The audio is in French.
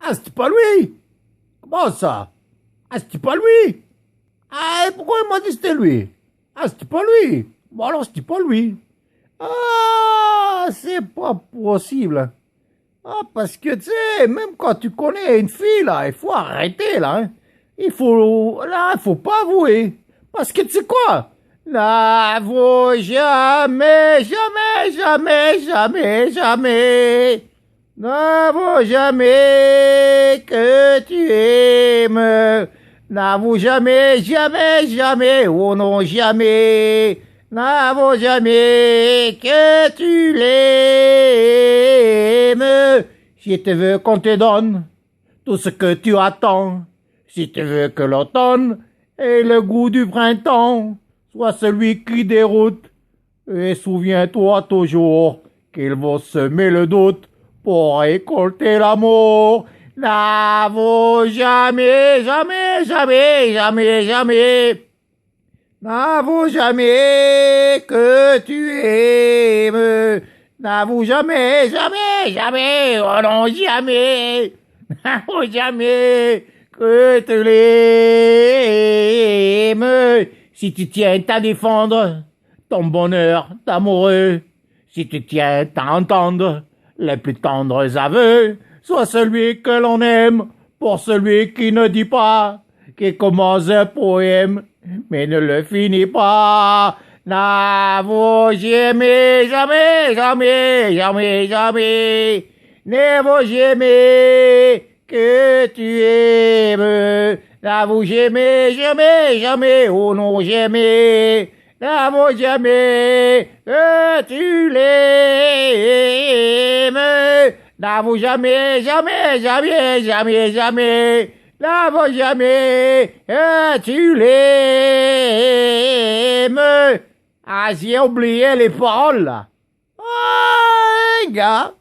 Ah, c'était pas lui. Comment ça? Ah, c'était pas lui. Ah, et pourquoi il m'a dit que c'était lui? Ah, c'était pas lui. Bon, alors, c'était pas lui. Ah, c'est pas possible. Ah, parce que, tu sais, même quand tu connais une fille, là, il faut arrêter, là. Hein. Il faut pas avouer. Parce que, tu sais quoi? N'avoue jamais, jamais, jamais, jamais, jamais. N'avoue jamais que tu aimes. N'avoue jamais, jamais, jamais, oh non, jamais. N'avoue jamais que tu l'aimes. Si tu veux qu'on te donne tout ce que tu attends, si tu veux que l'automne ait le goût du printemps, sois celui qui déroute. Et souviens-toi toujours qu'il va semer le doute pour récolter l'amour. N'avoue jamais, jamais, jamais, jamais, jamais. N'avoue jamais que tu aimes. N'avoue jamais, jamais, jamais, oh non, jamais. N'avoue jamais que tu l'aimes. Si tu tiens à défendre ton bonheur d'amoureux, si tu tiens à entendre les plus tendres aveux, sois celui que l'on aime pour celui qui ne dit pas, qui commence un poème, mais ne le finit pas. N'avoue jamais, jamais, jamais, jamais, jamais. N'avoue jamais que tu aimes. N'avoue jamais, jamais, jamais, oh non, jamais. N'avoue jamais que tu l'aimes. N'avoue jamais, jamais, jamais, jamais, jamais. N'avoue jamais que tu l'aimes. Ah, j'ai oublié les paroles là. Ah, gars.